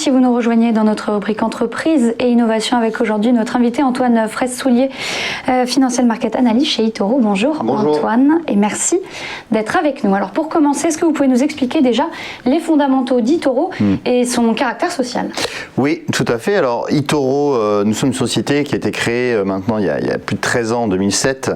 si vous nous rejoignez dans notre rubrique Entreprise et Innovation avec aujourd'hui notre invité Antoine Fraisse-Soulier, Financial Market Analyst chez eToro. Bonjour Antoine et merci d'être avec nous. Alors pour commencer, est-ce que vous pouvez nous expliquer déjà les fondamentaux d'eToro et son caractère social? Oui, tout à fait. Alors eToro, nous sommes une société qui a été créée maintenant il y a plus de 13 ans, en 2007.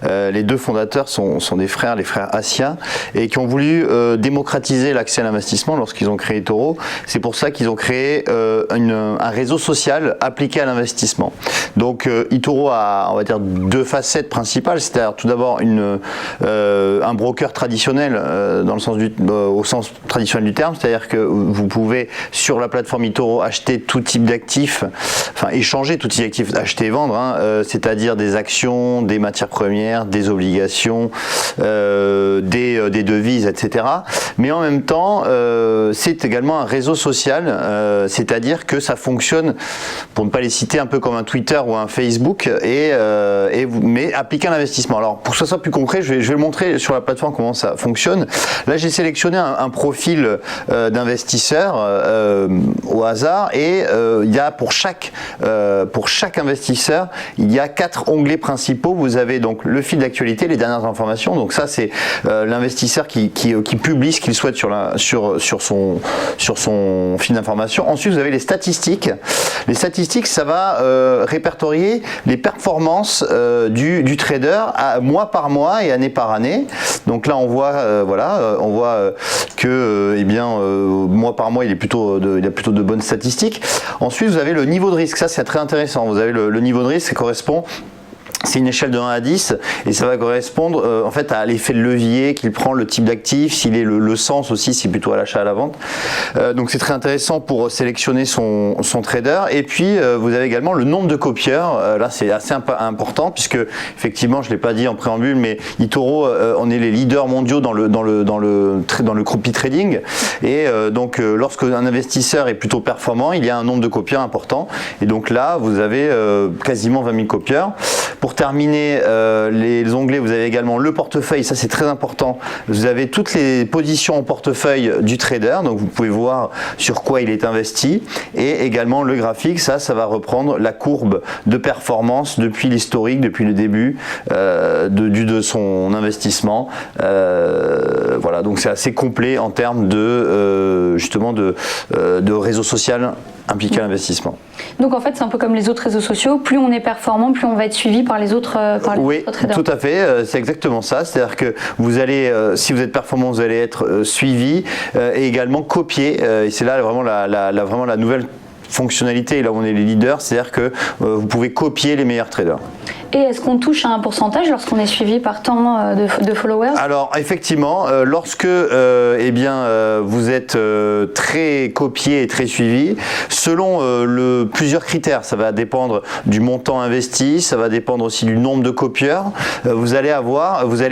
Les deux fondateurs sont des frères, les frères Assia, et qui ont voulu démocratiser l'accès à l'investissement lorsqu'ils ont créé eToro. C'est pour ça qu'ils ont créé un réseau social appliqué à l'investissement. Donc eToro a, on va dire, deux facettes principales, c'est-à-dire tout d'abord un broker traditionnel dans le sens au sens traditionnel du terme, c'est-à-dire que vous pouvez sur la plateforme eToro acheter tout type d'actifs, enfin échanger tout type d'actifs, acheter et vendre, c'est-à-dire des actions, des matières premières, des obligations, des devises, etc. Mais en même temps, c'est également un réseau social, c'est-à-dire que ça fonctionne, pour ne pas les citer, un peu comme un Twitter ou un Facebook, mais appliqué à l'investissement. Alors pour que ce soit plus concret, je vais le montrer sur la plateforme comment ça fonctionne. Là, j'ai sélectionné un profil d'investisseur au hasard, et il y a pour chaque investisseur, il y a 4 onglets principaux. Vous avez donc le fil d'actualité, les dernières informations. Donc ça, c'est l'investisseur qui publie ce qu'il souhaite sur son fil d'information. Ensuite, vous avez les statistiques. Les statistiques, ça va répertorier les performances du trader mois par mois et année par année. Donc là, on voit que mois par mois, il a plutôt de bonnes statistiques. Ensuite, vous avez le niveau de risque. Ça, c'est très intéressant. Vous avez le niveau de risque qui correspond. C'est une échelle de 1 à 10 et ça va correspondre en fait à l'effet de levier qu'il prend, le type d'actif, s'il est le sens aussi, c'est plutôt à l'achat, à la vente. Donc c'est très intéressant pour sélectionner son trader. Et puis vous avez également le nombre de copieurs. Là c'est assez important puisque effectivement, je l'ai pas dit en préambule, mais eToro, on est les leaders mondiaux dans le copy trading. Et donc lorsque un investisseur est plutôt performant, il y a un nombre de copieurs important. Et donc là, vous avez quasiment 20 000 copieurs. Pour terminer les onglets, vous avez également le portefeuille, ça c'est très important. Vous avez toutes les positions en portefeuille du trader, donc vous pouvez voir sur quoi il est investi, et également le graphique, ça va reprendre la courbe de performance depuis l'historique, depuis le début de son investissement. Voilà, donc c'est assez complet en termes de réseau social impliqué à l'investissement. Donc en fait, c'est un peu comme les autres réseaux sociaux, plus on est performant, plus on va être suivi par les autres traders. Oui, tout à fait, c'est exactement ça. C'est-à-dire que vous allez, si vous êtes performant, vous allez être suivi et également copié. Et c'est là vraiment la nouvelle fonctionnalité, là où on est les leaders, c'est-à-dire que vous pouvez copier les meilleurs traders. Et est-ce qu'on touche à un pourcentage lorsqu'on est suivi par tant de followers? Alors effectivement, lorsque vous êtes très copié et très suivi, selon plusieurs critères, ça va dépendre du montant investi, ça va dépendre aussi du nombre de copieurs, vous allez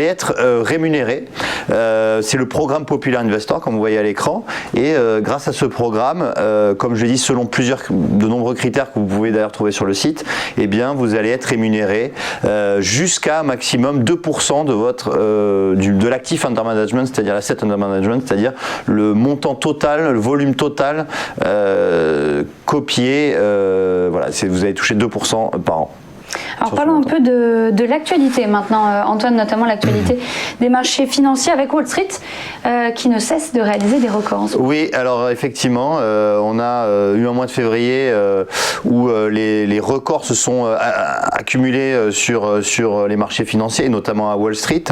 être rémunéré. C'est le programme Popular Investor, comme vous voyez à l'écran, et grâce à ce programme, comme je l'ai dit, selon de nombreux critères que vous pouvez d'ailleurs trouver sur le site, eh bien vous allez être rémunéré jusqu'à maximum 2% de l'actif under management, c'est-à-dire l'asset under management, c'est-à-dire le montant total, le volume total copié. Voilà, vous allez toucher 2% par an. Alors parlons un peu de l'actualité maintenant, Antoine, notamment l'actualité des marchés financiers avec Wall Street qui ne cesse de réaliser des records. Oui, alors effectivement, on a eu un mois de février où les records se sont accumulés sur les marchés financiers, et notamment à Wall Street.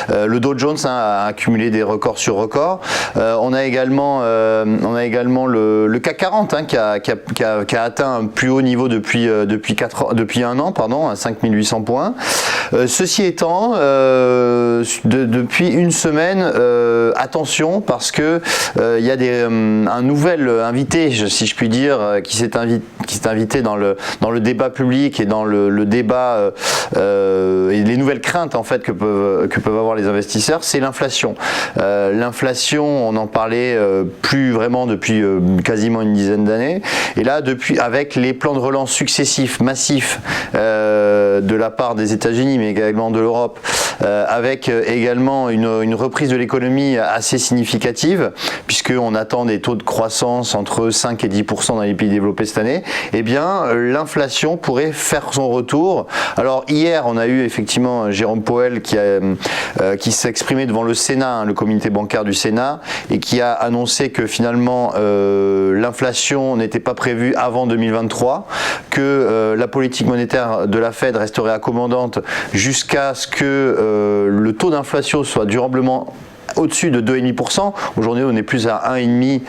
Le Dow Jones a accumulé des records sur records. On a également le CAC 40 qui a atteint un plus haut niveau depuis un an, à 5800 points. Ceci étant, depuis une semaine, attention, parce que il y a un nouvel invité, si je puis dire, qui s'est invité dans le débat public et dans le débat et les nouvelles craintes en fait que peuvent avoir les investisseurs, c'est l'inflation. L'inflation, on en parlait plus vraiment depuis quasiment une dizaine d'années, et là avec les plans de relance successifs, massifs, de la part des États-Unis mais également de l'Europe, avec également une reprise de l'économie assez significative, puisqu'on attend des taux de croissance entre 5 et 10% dans les pays développés cette année, eh bien l'inflation pourrait faire son retour. Alors hier, on a eu effectivement Jérôme Powell qui s'est exprimé devant le Sénat, le comité bancaire du Sénat, et qui a annoncé que finalement l'inflation n'était pas prévue avant 2023, que la politique monétaire de la Fed resterait accommodante jusqu'à ce que le taux d'inflation soit durablement au-dessus de 2,5%. Aujourd'hui, on est plus à 1,5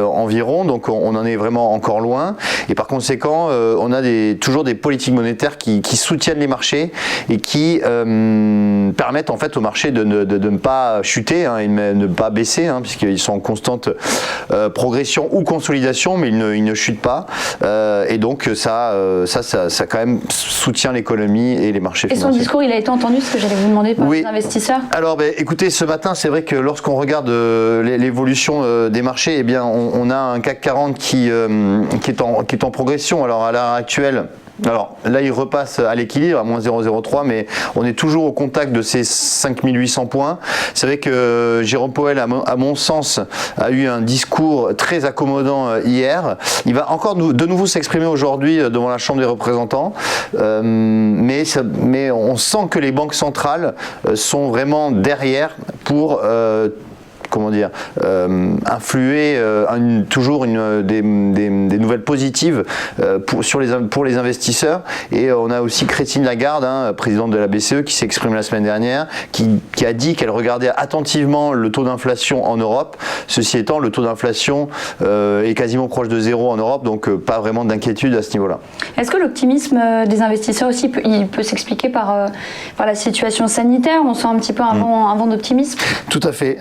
environ, donc on en est vraiment encore loin. Et par conséquent, on a toujours des politiques monétaires qui soutiennent les marchés et qui permettent en fait aux marchés de ne pas chuter et de ne pas baisser, puisqu'ils sont en constante progression ou consolidation, mais ils ne chutent pas. Et donc ça quand même soutient l'économie et les marchés financiers. Et son discours, il a été entendu, ce que j'allais vous demander par les investisseurs. Alors, écoutez, ce matin, c'est vrai que lorsqu'on regarde l'évolution des marchés, eh bien, on a un CAC 40 qui est en progression. Alors à l'heure actuelle, alors là, il repasse à l'équilibre, à moins 0,03, mais on est toujours au contact de ces 5800 points. C'est vrai que Jérôme Powell, à mon sens, a eu un discours très accommodant hier. Il va encore de nouveau s'exprimer aujourd'hui devant la Chambre des représentants, mais on sent que les banques centrales sont vraiment derrière pour influer toujours des nouvelles positives pour les investisseurs. Et on a aussi Christine Lagarde, présidente de la BCE, qui s'est exprimée la semaine dernière, qui a dit qu'elle regardait attentivement le taux d'inflation en Europe. Ceci étant, le taux d'inflation est quasiment proche de zéro en Europe, donc pas vraiment d'inquiétude à ce niveau-là. Est-ce que l'optimisme des investisseurs aussi il peut s'expliquer par la situation sanitaire? On sent un petit peu un vent d'optimisme. Tout à fait.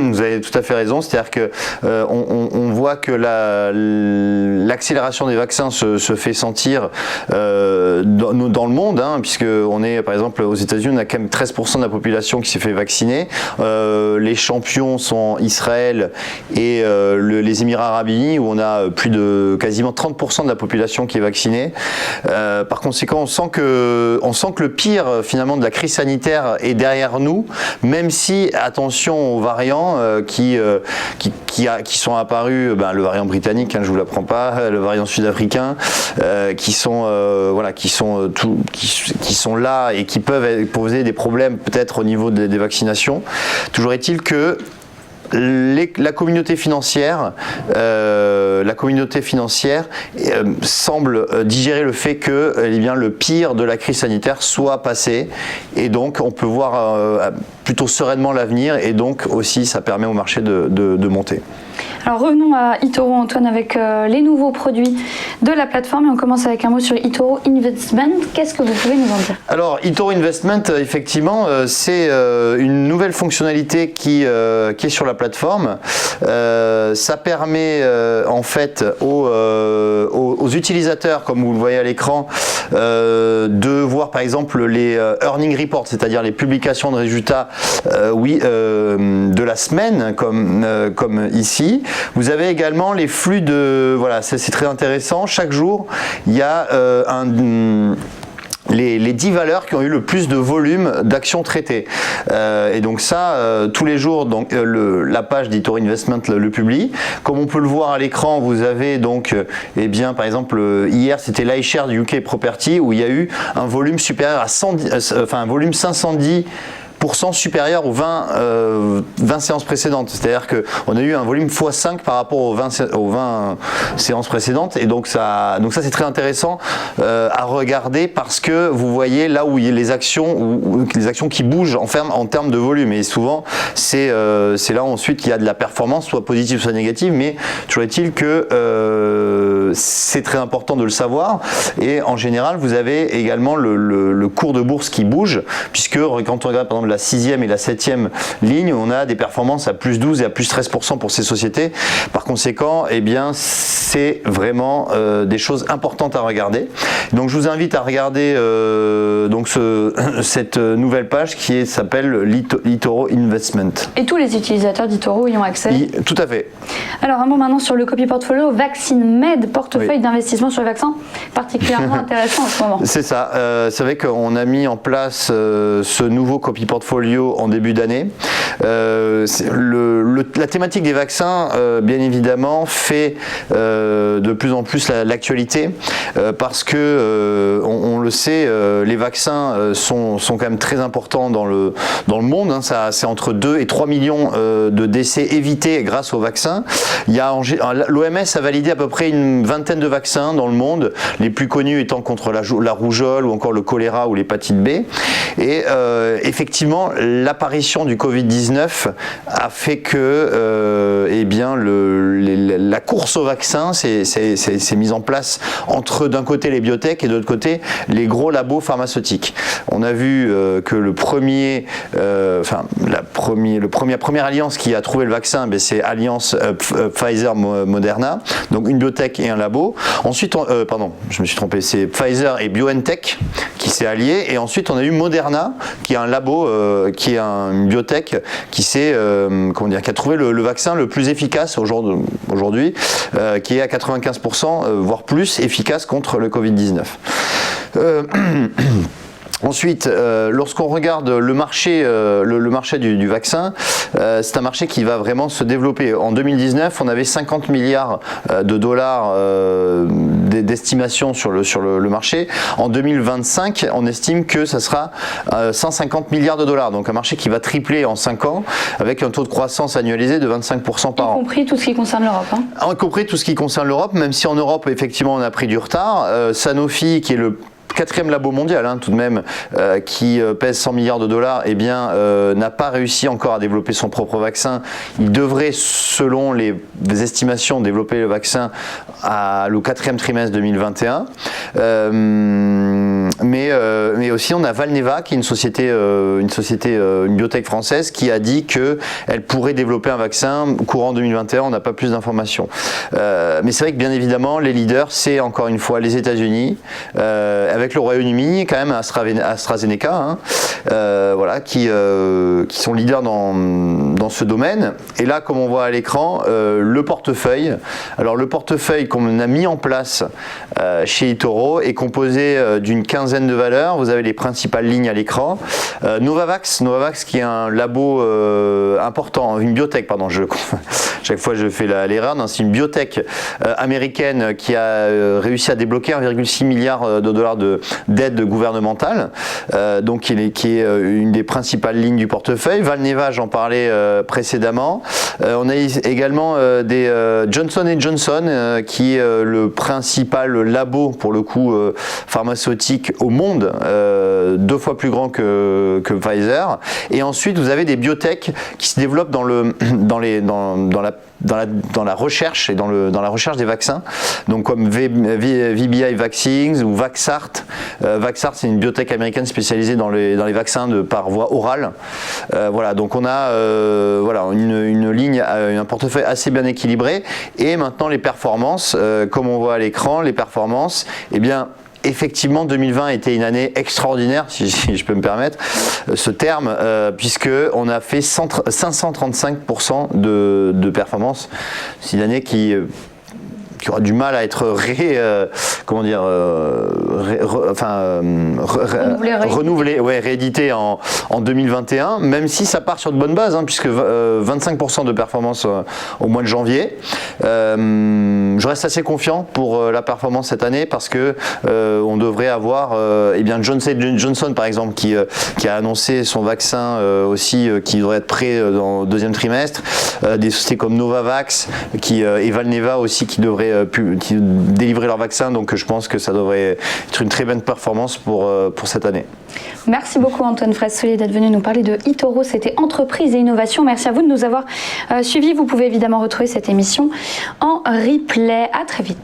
Vous avez tout à fait raison, c'est-à-dire que on voit que l'accélération des vaccins se fait sentir dans le monde, puisque on est, par exemple, aux États-Unis, on a quand même 13% de la population qui s'est fait vacciner. Les champions sont Israël et les Émirats Arabes Unis, où on a plus de quasiment 30% de la population qui est vaccinée. Par conséquent, on sent que le pire finalement de la crise sanitaire est derrière nous, même si, attention aux variants qui sont apparus, le variant britannique, je vous l'apprends pas, le variant sud-africain, qui sont là et qui peuvent poser des problèmes peut-être au niveau des vaccinations. Toujours est-il que la communauté financière semble digérer le fait que le pire de la crise sanitaire soit passé, et donc on peut voir plutôt sereinement l'avenir, et donc aussi ça permet au marché de monter. Alors revenons à eToro, Antoine, avec les nouveaux produits de la plateforme, et on commence avec un mot sur eToro Investment. Qu'est-ce que vous pouvez nous en dire? Alors eToro Investment, effectivement, c'est une nouvelle fonctionnalité qui est sur la plateforme. Ça permet en fait aux utilisateurs, comme vous le voyez à l'écran, de voir par exemple les earning reports, c'est-à-dire les publications de résultats de la semaine, comme ici. Vous avez également les flux c'est très intéressant. Chaque jour, il y a les 10 valeurs qui ont eu le plus de volume d'actions traitées. Et donc ça, tous les jours, la page d'eToro Investment le publie. Comme on peut le voir à l'écran, vous avez donc, par exemple, hier, c'était l'iShare du UK Property, où il y a eu un volume supérieur à un volume 510% supérieur aux 20 séances précédentes. C'est-à-dire qu'on a eu un volume x5 par rapport aux 20 séances précédentes, et donc ça c'est très intéressant à regarder, parce que vous voyez là où il y a les actions qui bougent en termes de volume, et souvent c'est là ensuite qu'il y a de la performance, soit positive soit négative, mais toujours est-il que c'est très important de le savoir. Et en général, vous avez également le cours de bourse qui bouge, puisque quand on regarde par exemple la 6e et la 7e ligne, on a des performances à plus 12 et à plus 13% pour ces sociétés. Par conséquent, eh bien, c'est vraiment des choses importantes à regarder. Donc je vous invite à regarder donc cette nouvelle page qui s'appelle eToro Investment. Et tous les utilisateurs d'eToro y ont accès? Tout à fait. Alors un mot maintenant sur le copy portfolio VaccineMed, portefeuille d'investissement sur les vaccins, particulièrement intéressant en ce moment. C'est ça. C'est vrai qu'on a mis en place ce nouveau copy portfolio en début d'année. La thématique des vaccins, bien évidemment, fait de plus en plus l'actualité parce que on le sait, les vaccins sont quand même très importants dans le monde. Hein. C'est entre 2 et 3 millions de décès évités grâce aux vaccins. L'OMS a validé à peu près une vingtaine de vaccins dans le monde, les plus connus étant contre la rougeole ou encore le choléra ou l'hépatite B. Et effectivement, l'apparition du Covid-19 a fait que eh bien, la course au vaccin s'est mise en place entre d'un côté les biotech et de l'autre côté les gros labos pharmaceutiques. On a vu que la première alliance qui a trouvé le vaccin, c'est Alliance Pfizer-Moderna, donc une biotech et un labo. Ensuite, pardon, je me suis trompé, c'est Pfizer et BioNTech qui s'est allié, et ensuite on a eu Moderna qui est un labo, qui est une biotech qui a trouvé le vaccin le plus efficace aujourd'hui, qui est à 95% voire plus efficace contre le Covid-19. Ensuite, lorsqu'on regarde le marché du vaccin, c'est un marché qui va vraiment se développer. En 2019, on avait 50 milliards de dollars d'estimation sur le marché. En 2025, on estime que ça sera 150 milliards de dollars. Donc un marché qui va tripler en 5 ans avec un taux de croissance annualisé de 25% par an. Y compris tout ce qui concerne l'Europe. Y compris tout ce qui concerne l'Europe, même si en Europe, effectivement, on a pris du retard. Sanofi, qui est le 4e labo mondial, tout de même, qui pèse 100 milliards de dollars, eh bien, n'a pas réussi encore à développer son propre vaccin. Il devrait, selon les estimations, développer le vaccin au 4e trimestre 2021. Mais aussi, on a Valneva, qui est une biotech française, qui a dit qu'elle pourrait développer un vaccin courant 2021. On n'a pas plus d'informations. Mais c'est vrai que, bien évidemment, les leaders, c'est encore une fois les États-Unis, avec le Royaume-Uni, quand même AstraZeneca, voilà, qui sont leaders dans ce domaine. Et là, comme on voit à l'écran, le portefeuille. Alors le portefeuille qu'on a mis en place chez eToro est composé d'une quinzaine de valeurs. Vous avez les principales lignes à l'écran. Novavax qui est un labo important, une biotech, pardon, chaque fois je fais l'erreur, c'est une biotech américaine qui a réussi à débloquer 1,6 milliard de dollars d'aide gouvernementale, donc qui est une des principales lignes du portefeuille. Valneva, j'en parlais précédemment. On a également des Johnson & Johnson, qui est le principal labo, pour le coup, pharmaceutique au monde, 2 fois plus grand que Pfizer. Et ensuite, vous avez des biotech qui se développent dans la recherche et dans la recherche des vaccins, donc comme VBI Vaccines ou Vaxart. Vaxart, c'est une biotech américaine spécialisée dans les vaccins par voie orale. Voilà, donc on a une ligne, un portefeuille assez bien équilibré. Et maintenant les performances, comme on voit à l'écran, eh bien, effectivement, 2020 était une année extraordinaire, si je peux me permettre ce terme, puisque on a fait 535% de performance. C'est une année qui aura du mal à être renouvelé, réédité en 2021, même si ça part sur de bonnes bases, puisque 25% de performance au mois de janvier. Je reste assez confiant pour la performance cette année, parce que on devrait avoir Johnson & Johnson par exemple qui a annoncé son vaccin aussi, qui devrait être prêt dans le 2e trimestre, des sociétés comme Novavax et Valneva aussi qui devraient délivrer leur vaccin, donc je pense que ça devrait être une très bonne performance pour cette année. Merci beaucoup Antoine Fraisse-Soulier d'être venu nous parler de eToro, c'était entreprise et innovation. Merci à vous de nous avoir suivis. Vous pouvez évidemment retrouver cette émission en replay. À très vite.